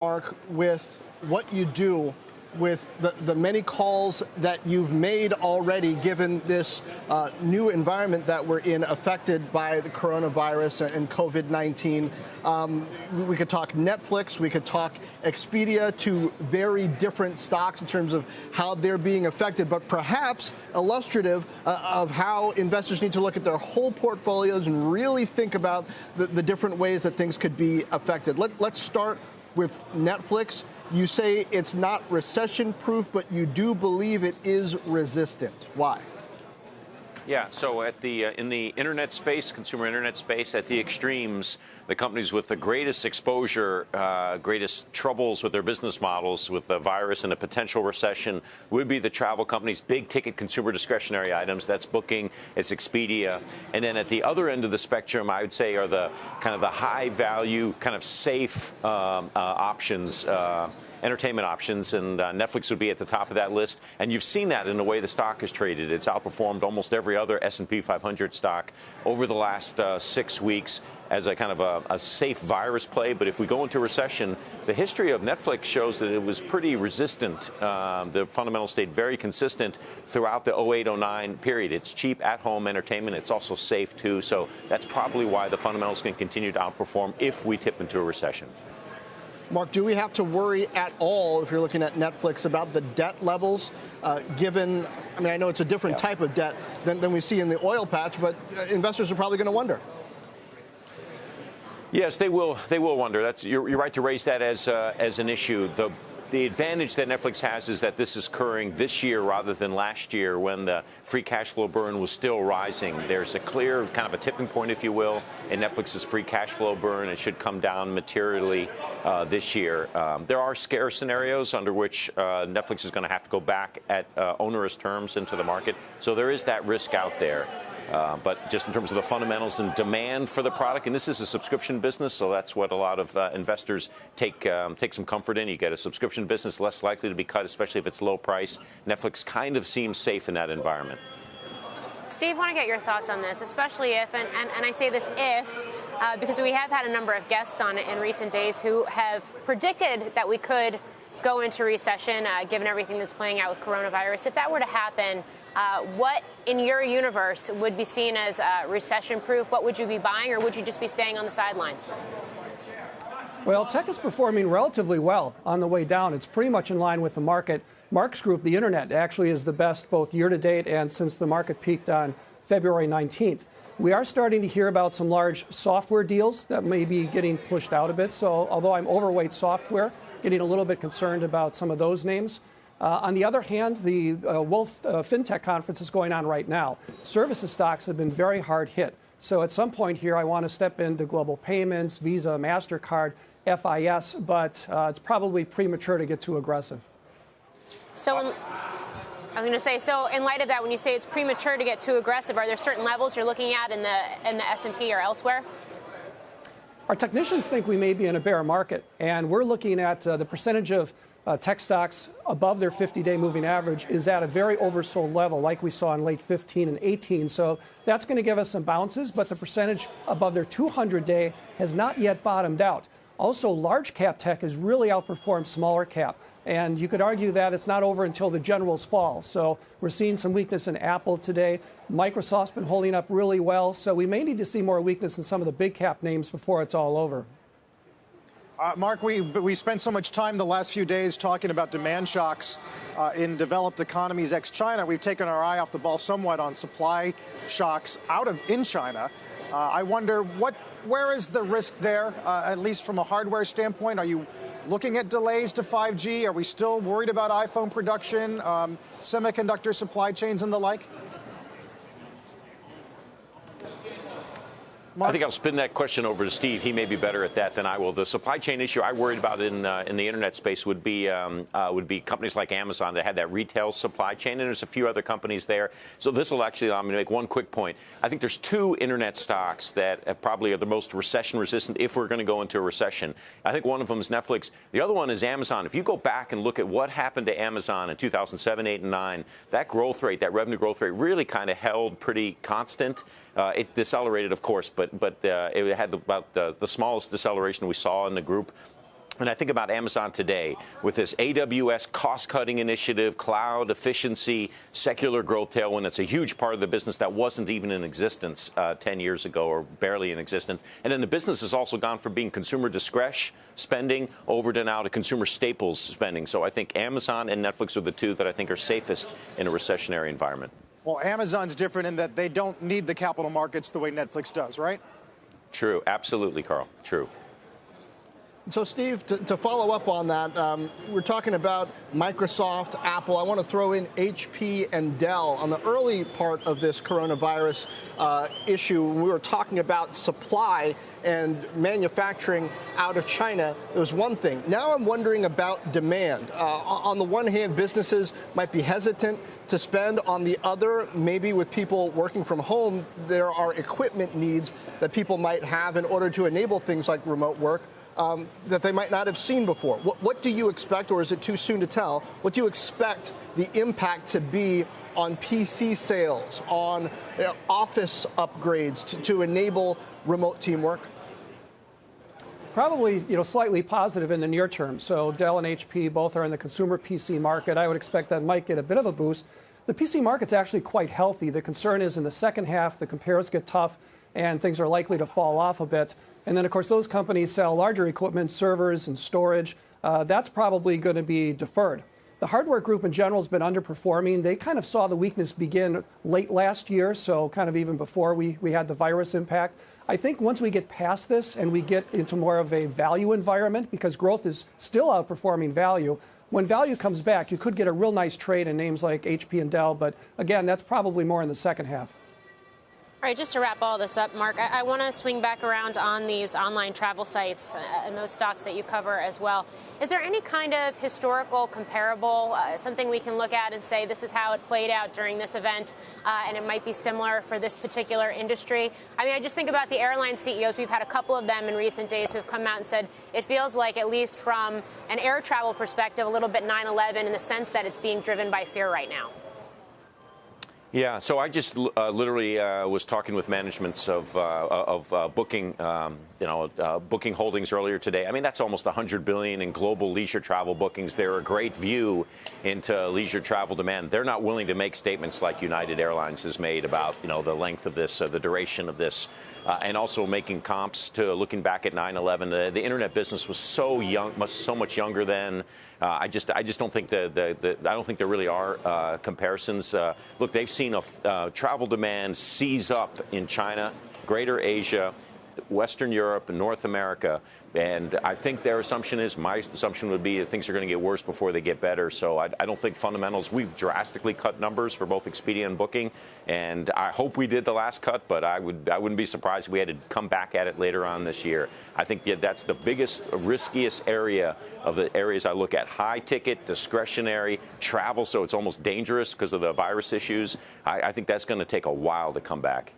Mark, with what you do with the many calls that you've made already, given this new environment that we're in, affected by the coronavirus and COVID-19. We could talk Netflix, we could talk Expedia, two very different stocks in terms of how they're being affected, but perhaps illustrative of how investors need to look at their whole portfolios and really think about the different ways that things could be affected. Let's start with Netflix. You say it's not recession-proof, but you do believe it is resistant. Why? Yeah, so at in the internet space, consumer internet space, at the extremes, the companies with the greatest exposure, greatest troubles with their business models with the virus and a potential recession would be the travel companies, big ticket consumer discretionary items. That's Booking, it's Expedia. And then at the other end of the spectrum, I would say are the kind of the high value, kind of safe options, entertainment options, and Netflix would be at the top of that list. And you've seen that in the way the stock is traded. It's outperformed almost every other S&P 500 stock over the last 6 weeks as a kind of a safe virus play. But if we go into recession, the history of Netflix shows that it was pretty resistant. The fundamentals stayed very consistent throughout the 08-09 period. It's cheap at-home entertainment. It's also safe, too. So that's probably why the fundamentals can continue to outperform if we tip into a recession. Mark, do we have to worry at all, if you're looking at Netflix, about the debt levels, given, I mean, I know it's a different type of debt than we see in the oil patch, but investors are probably going to wonder. Yes, they will. They will wonder. You're right to raise that as an issue. The advantage that Netflix has is that this is occurring this year rather than last year when the free cash flow burn was still rising. There's a clear kind of a tipping point, if you will, in Netflix's free cash flow burn. It should come down materially this year. There are scare scenarios under which Netflix is going to have to go back at onerous terms into the market. So there is that risk out there. But just in terms of the fundamentals and demand for the product, and this is a subscription business, so that's what a lot of investors take some comfort in. You get a subscription business, less likely to be cut, especially if it's low price. Netflix kind of seems safe in that environment. Steve, I want to get your thoughts on this, especially if, and I say this if, because we have had a number of guests on it in recent days who have predicted that we could go into recession, given everything that's playing out with coronavirus. If that were to happen, what in your universe would be seen as recession-proof? What would you be buying, or would you just be staying on the sidelines? Well, tech is performing relatively well on the way down. It's pretty much in line with the market. Mark's group, the internet, actually is the best both year-to-date and since the market peaked on February 19th. We are starting to hear about some large software deals that may be getting pushed out a bit. So although I'm overweight software, getting a little bit concerned about some of those names. On the other hand, the Wolfe FinTech conference is going on right now. Services stocks have been very hard hit. So at some point here, I want to step into global payments, Visa, MasterCard, FIS, but it's probably premature to get too aggressive. So I was going to say, so in light of that, when you say it's premature to get too aggressive, are there certain levels you're looking at in the S&P or elsewhere? Our technicians think we may be in a bear market, and we're looking at the percentage of tech stocks above their 50-day moving average is at a very oversold level, like we saw in late 15 and 18. So that's going to give us some bounces, but the percentage above their 200-day has not yet bottomed out. Also, large cap tech has really outperformed smaller cap. And you could argue that it's not over until the generals fall. So we're seeing some weakness in Apple today. Microsoft's been holding up really well. So we may need to see more weakness in some of the big cap names before it's all over. Mark, we spent so much time the last few days talking about demand shocks in developed economies ex-China. We've taken our eye off the ball somewhat on supply shocks in China. I wonder where is the risk there, at least from a hardware standpoint? Are you looking at delays to 5G? Are we still worried about iPhone production, semiconductor supply chains and the like? I think I'll spin that question over to Steve. He may be better at that than I will. The supply chain issue I worried about in the internet space would be companies like Amazon that had that retail supply chain, and there's a few other companies there. So this will actually allow me to make one quick point. I think there's two internet stocks that probably are the most recession resistant if we're going to go into a recession. I think one of them is Netflix. The other one is Amazon. If you go back and look at what happened to Amazon in 2007, 8, and 9, that growth rate, that revenue growth rate really kind of held pretty constant. It decelerated, of course, but it had about the smallest deceleration we saw in the group And I think about Amazon today with this AWS cost-cutting initiative, cloud efficiency, secular growth tailwind. It's a huge part of the business that wasn't even in existence 10 years ago, or barely in existence. And then the business has also gone from being consumer discretion spending over to now to consumer staples spending. So I think Amazon and Netflix are the two that I think are safest in a recessionary environment. Well, Amazon's different in that they don't need the capital markets the way Netflix does, right? True. Absolutely, Carl. True. So, Steve, to follow up on that, we're talking about Microsoft, Apple. I want to throw in HP and Dell. On the early part of this coronavirus issue, when we were talking about supply and manufacturing out of China, it was one thing. Now I'm wondering about demand. On the one hand, businesses might be hesitant to spend. On the other, maybe with people working from home, there are equipment needs that people might have in order to enable things like remote work. That they might not have seen before. What do you expect, or is it too soon to tell? What do you expect the impact to be on PC sales, on office upgrades to enable remote teamwork? Probably, slightly positive in the near term. So Dell and HP both are in the consumer PC market. I would expect that might get a bit of a boost. The PC market's actually quite healthy. The concern is in the second half, the compares get tough and things are likely to fall off a bit. And then, of course, those companies sell larger equipment, servers and storage. That's probably going to be deferred. The hardware group in general has been underperforming. They kind of saw the weakness begin late last year, so kind of even before we had the virus impact. I think once we get past this and we get into more of a value environment, because growth is still outperforming value, when value comes back, you could get a real nice trade in names like HP and Dell. But again, that's probably more in the second half. All right, just to wrap all this up, Mark, I want to swing back around on these online travel sites and those stocks that you cover as well. Is there any kind of historical comparable, something we can look at and say this is how it played out during this event, and it might be similar for this particular industry? I mean, I just think about the airline CEOs. We've had a couple of them in recent days who have come out and said it feels like, at least from an air travel perspective, a little bit 9/11 in the sense that it's being driven by fear right now. Yeah, so I just literally was talking with managements of booking, booking holdings earlier today. I mean, that's almost $100 billion in global leisure travel bookings. They're a great view into leisure travel demand. They're not willing to make statements like United Airlines has made about, the length of this, the duration of this, and also making comps to looking back at 9/11. The internet business was so young, so much younger then. I just don't think I don't think there really are comparisons. Look, they've seen travel demand seize up in China, Greater Asia, Western Europe, and North America. And I think their assumption is, my assumption would be that things are going to get worse before they get better. So I don't think fundamentals, we've drastically cut numbers for both Expedia and Booking. And I hope we did the last cut, but I wouldn't be surprised if we had to come back at it later on this year. I think that's the biggest, riskiest area of the areas I look at. High ticket, discretionary, travel, so it's almost dangerous because of the virus issues. I think that's going to take a while to come back.